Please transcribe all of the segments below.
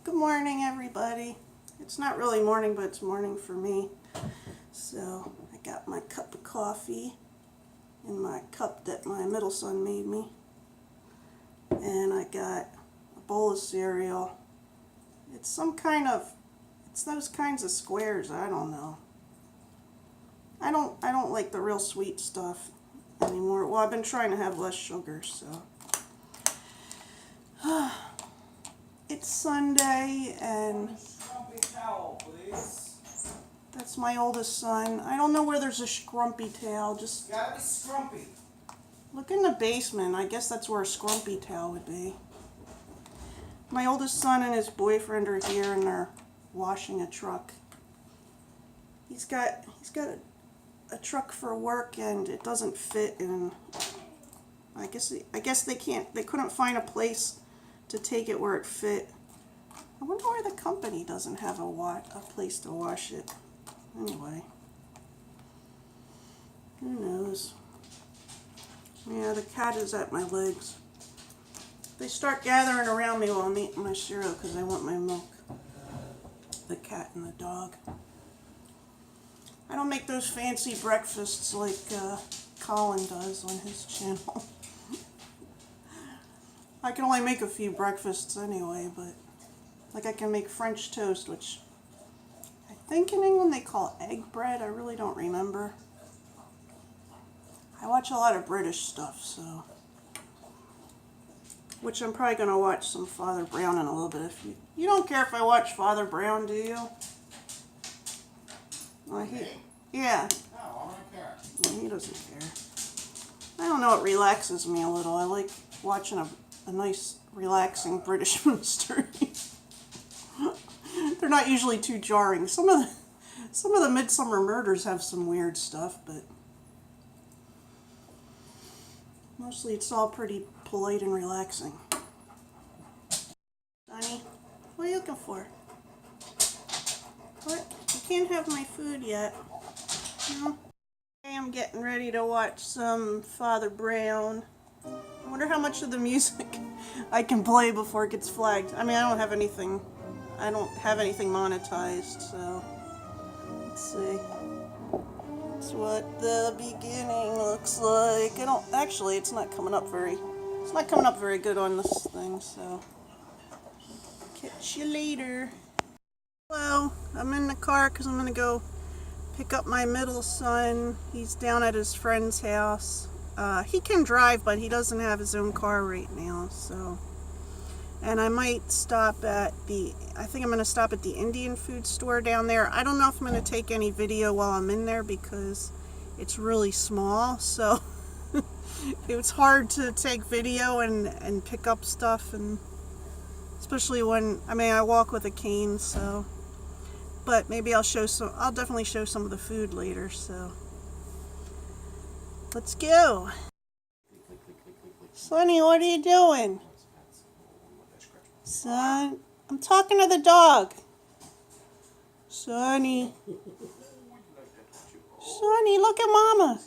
Good morning, everybody. It's not really morning, but it's morning for me. So I got my cup of coffee in my cup that my middle son made me. And I got a bowl of cereal. It's those kinds of squares, I don't know. I don't like the real sweet stuff anymore. Well, I've been trying to have less sugar, so. It's Sunday, and Towel, please. That's my oldest son. I don't know where there's a scrumpy towel. Just Gotta be scrumpy. look in the basement. I guess that's where a scrumpy towel would be. My oldest son and his boyfriend are here, and they're washing a truck. He's got a truck for work, and it doesn't fit in. I guess they couldn't find a place to take it where it fit. I wonder why the company doesn't have a place to wash it. Anyway, who knows? Yeah, the cat is at my legs. They start gathering around me while I'm eating my cereal because they want my milk. The cat and the dog. I don't make those fancy breakfasts like Colin does on his channel. I can only make a few breakfasts anyway, but like I can make French toast, which I think in England they call egg bread. I really don't remember. I watch a lot of British stuff, so. Which I'm probably going to watch some Father Brown in a little bit. If you don't care if I watch Father Brown, do you? Well, yeah. No, I don't care. Well, he doesn't care. I don't know, it relaxes me a little. I like watching a nice, relaxing British mystery. They're not usually too jarring. Some of the Midsummer Murders have some weird stuff, but mostly it's all pretty polite and relaxing. Sonny, what are you looking for? What? You can't have my food yet. No? Okay, I'm getting ready to watch some Father Brown. I wonder how much of the music I can play before it gets flagged. I mean, I don't have anything monetized, so let's see. That's what the beginning looks like. It's not coming up very good on this thing, so catch you later. Hello, I'm in the car because I'm gonna go pick up my middle son. He's down at his friend's house. He can drive, but he doesn't have his own car right now, so. And I might stop at I think I'm going to stop at the Indian food store down there. I don't know if I'm going to take any video while I'm in there because it's really small, so it's hard to take video and pick up stuff, and especially when, I walk with a cane, so. But maybe I'll definitely show some of the food later, so. Let's go. Sonny, what are you doing? Son, I'm talking to the dog. Sonny. Sonny, look at Mama.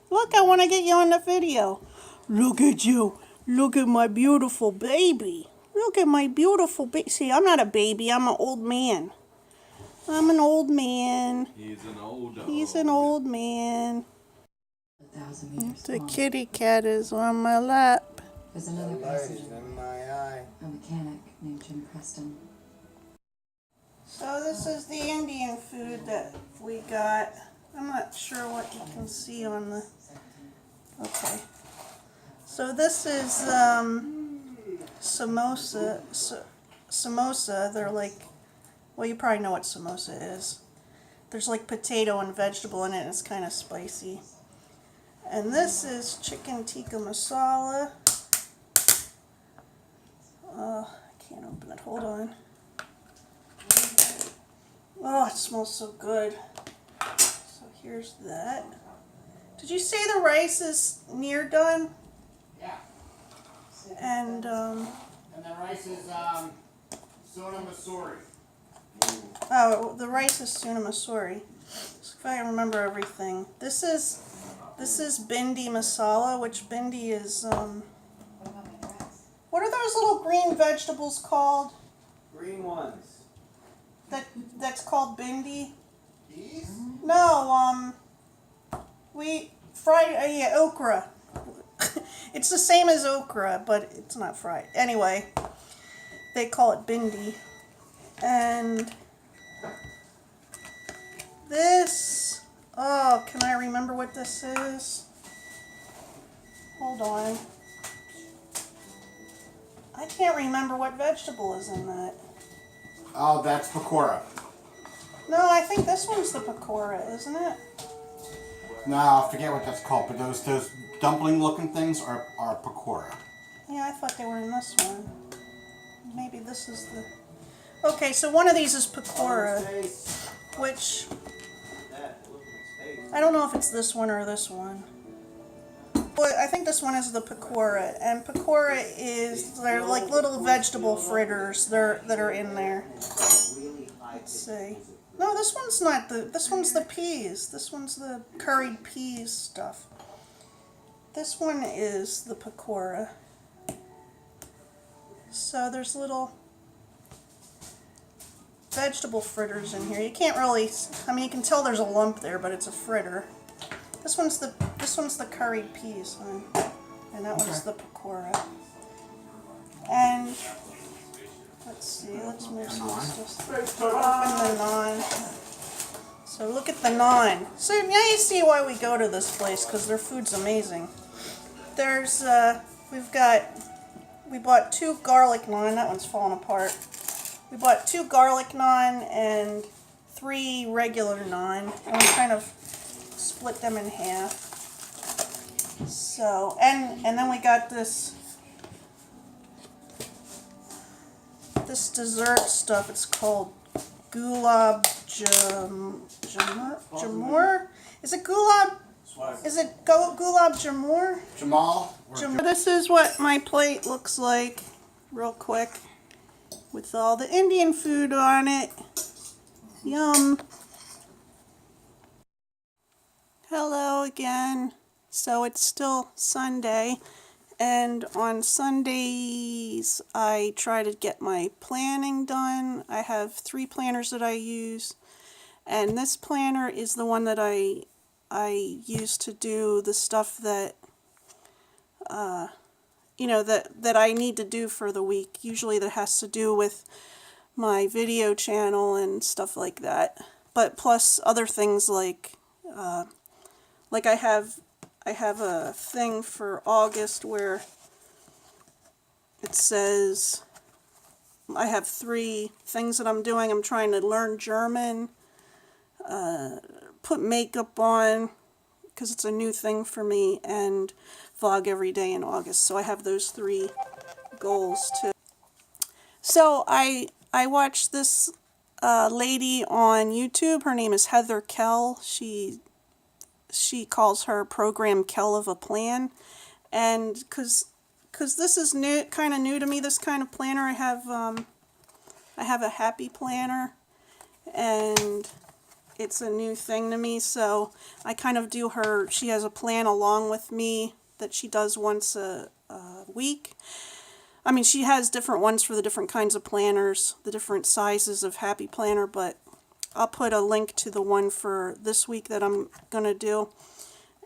Look, I want to get you on the video. Look at you. Look at my beautiful baby. Look at my beautiful baby. See, I'm not a baby. I'm an old man. I'm an old man. He's an old man. The kitty cat is on my lap. There's another person, a mechanic named Jim Preston. So this is the Indian food that we got. I'm not sure what you can see on the. Okay. So this is samosa. Samosa. They're like, well, you probably know what samosa is. There's like potato and vegetable in it. And it's kind of spicy. And this is chicken tikka masala. I can't open it. Hold on. Oh, it smells so good. So here's that. Did you say the rice is near done? Yeah. And the rice is Sona Masuri. oh, the rice is Sona Masuri. So if I remember everything, this is bindi masala, which bindi is What are those little green vegetables called? Green ones. That's called bindi. Peas? No, we fried yeah, okra. It's the same as okra, but it's not fried. Anyway, they call it bindi. And this, oh, can I remember what this is? Hold on. I can't remember what vegetable is in that. Oh, that's pakora. No, I think this one's the pakora, isn't it? No, I forget what that's called, but those dumpling-looking things are pakora. Yeah, I thought they were in this one. Maybe this is the... Okay, so one of these is pakora, which... I don't know if it's this one or this one. But I think this one is the pakora, and pakora is, they're like little vegetable fritters that are in there. Let's see. No, this one's not this one's the peas. This one's the curried peas stuff. This one is the pakora. So there's little vegetable fritters in here. You can't really, I mean, you can tell there's a lump there, but it's a fritter. This one's the curried peas, and that one's the pakora. And let's see, let's move some of this stuff. Open the naan. So look at the naan. So now you see why we go to this place, because their food's amazing. There's we bought 2 garlic naan. That one's falling apart. We bought 2 garlic naan and 3 regular naan, and we kind of split them in half. So, and then we got this dessert stuff. It's called gulab jamur. Is it gulab? Is it gulab jamur? Jamal? This is what my plate looks like, real quick, with all the Indian food on it. Yum. Hello again. So it's still Sunday, and on Sundays I try to get my planning done. I have 3 planners that I use, and this planner is the one that I use to do the stuff that you know, that I need to do for the week. Usually that has to do with my video channel and stuff like that, but plus other things like I have a thing for August where it says I have 3 things that I'm doing. I'm trying to learn German, put makeup on because it's a new thing for me, and vlog every day in August. So I have those 3 goals too. So I watched this lady on YouTube. Her name is Kell. She calls her program Kell of a Plan, and because this is new, kind of new to me, this kind of planner. I have a happy planner, and it's a new thing to me, so I kind of do her. She has a plan along with me that she does once a week. I mean, she has different ones for the different kinds of planners, the different sizes of happy planner, but I'll put a link to the one for this week that I'm going to do.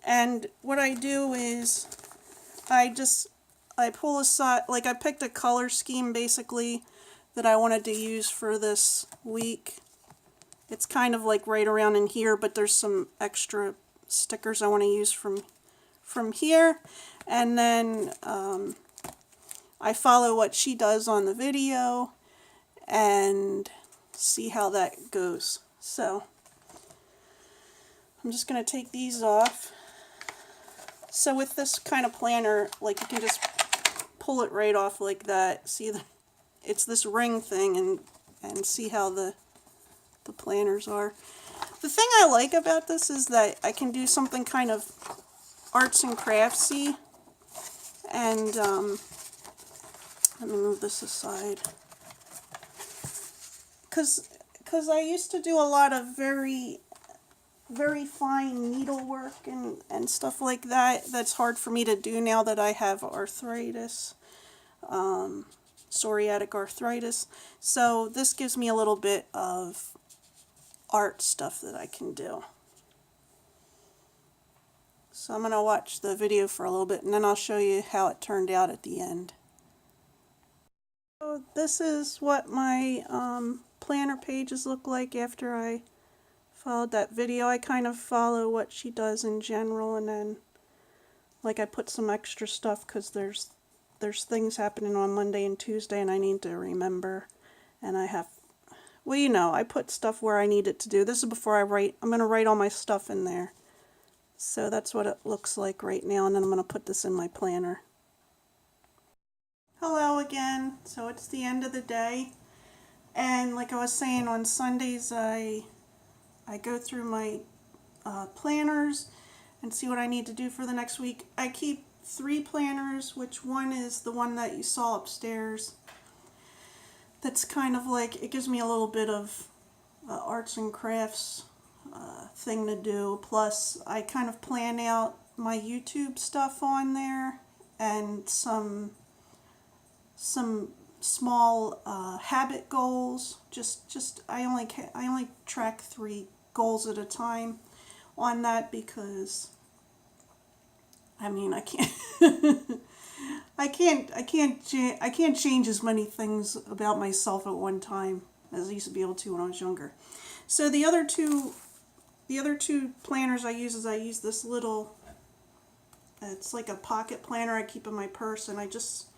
And what I do is I pull aside, like I picked a color scheme basically that I wanted to use for this week. It's kind of like right around in here, but there's some extra stickers I want to use from here. And then I follow what she does on the video and see how that goes. So I'm just going to take these off. So with this kind of planner, like you can just pull it right off like that. See, it's this ring thing, and see how the planners are. The thing I like about this is that I can do something kind of arts and craftsy. And let me move this aside. Because I used to do a lot of very fine needlework and stuff like that. That's hard for me to do now that I have arthritis. psoriatic arthritis. So this gives me a little bit of art stuff that I can do. So I'm going to watch the video for a little bit and then I'll show you how it turned out at the end. So this is what my planner pages look like after I followed that video. I kind of follow what she does in general, and then like I put some extra stuff because there's things happening on Monday and Tuesday and I need to remember, and I have, well, you know, I put stuff where I need it to do. This is before I write. I'm going to write all my stuff in there. So that's what it looks like right now, and then I'm going to put this in my planner. Hello again. So it's the end of the day, and like I was saying, on Sundays I go through my planners and see what I need to do for the next week. I keep 3 planners, which one is the one that you saw upstairs. That's kind of like, it gives me a little bit of arts and crafts thing to do. Plus, I kind of plan out my YouTube stuff on there and some small habit goals. I only track 3 goals at a time on that because I mean I can't change as many things about myself at one time as I used to be able to when I was younger. So the other two planners I use this little, it's like a pocket planner I keep in my purse, and it just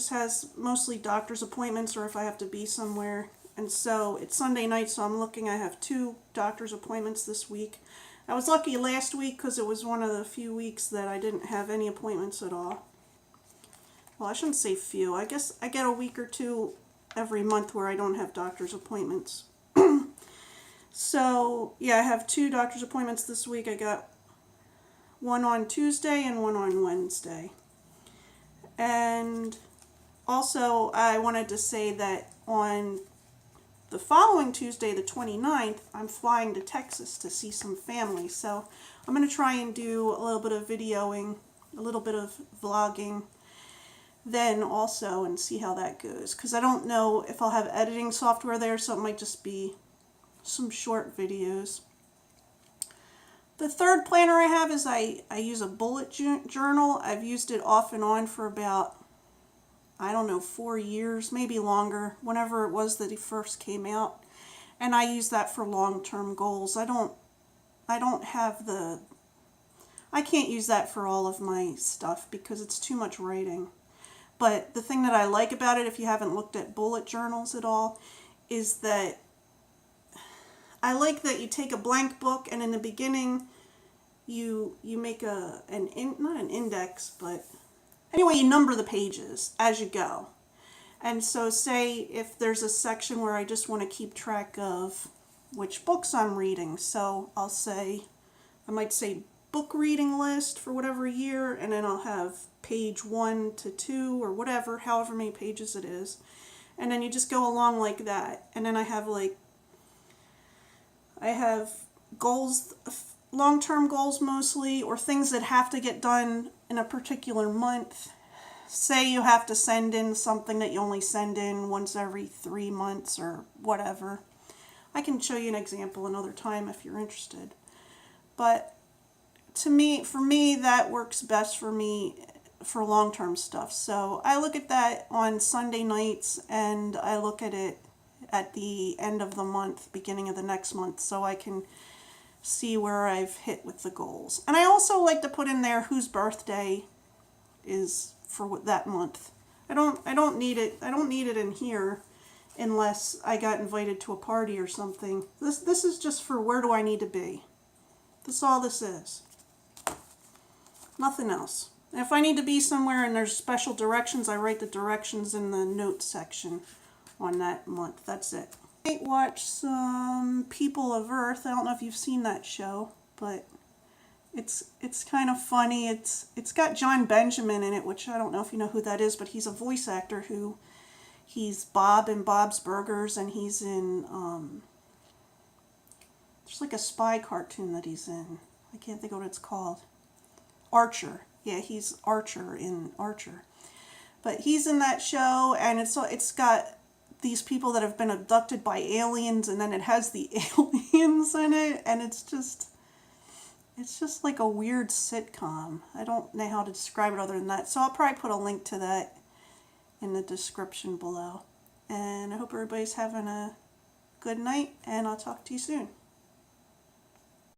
has mostly doctor's appointments or if I have to be somewhere. And so it's Sunday night, so I'm looking, I have 2 doctor's appointments this week. I was lucky last week because it was one of the few weeks that I didn't have any appointments at all. Well, I shouldn't say few. I guess I get a week or 2 every month where I don't have doctor's appointments. So, yeah, I have 2 doctor's appointments this week. I got one on Tuesday and one on Wednesday. And also, I wanted to say that on the following Tuesday, the 29th, I'm flying to Texas to see some family. So I'm going to try and do a little bit of videoing, a little bit of vlogging then also, and see how that goes. Because I don't know if I'll have editing software there, so it might just be some short videos. The 3rd planner I have is I use a bullet journal. I've used it off and on for about, I don't know, 4 years, maybe longer, whenever it was that it first came out. And I use that for long-term goals. I can't use that for all of my stuff because it's too much writing. But the thing that I like about it, if you haven't looked at bullet journals at all, is that I like that you take a blank book and in the beginning you make not an index, but anyway, you number the pages as you go. And so say if there's a section where I just want to keep track of which books I'm reading, so I might say book reading list for whatever year, and then I'll have page 1 to 2 or whatever, however many pages it is. And then you just go along like that. And then I have goals, long-term goals mostly, or things that have to get done in a particular month. Say you have to send in something that you only send in once every 3 months or whatever. I can show you an example another time if you're interested. But for me, that works best for me for long-term stuff. So I look at that on Sunday nights, and I look at it at the end of the month, beginning of the next month, so I can see where I've hit with the goals. And I also like to put in there whose birthday is for that month. I don't need it in here unless I got invited to a party or something. This is just for where do I need to be. That's all this is. Nothing else. And if I need to be somewhere and there's special directions, I write the directions in the notes section on that month. That's it. I might watch some People of Earth. I don't know if you've seen that show, but it's kind of funny. It's got John Benjamin in it, which I don't know if you know who that is, but he's a voice actor he's Bob in Bob's Burgers, and he's in there's like a spy cartoon that he's in. I can't think of what it's called. Archer. Yeah, he's Archer in Archer. But he's in that show, and it's got these people that have been abducted by aliens, and then it has the aliens in it, and it's just like a weird sitcom. I don't know how to describe it other than that. So I'll probably put a link to that in the description below. And I hope everybody's having a good night, and I'll talk to you soon.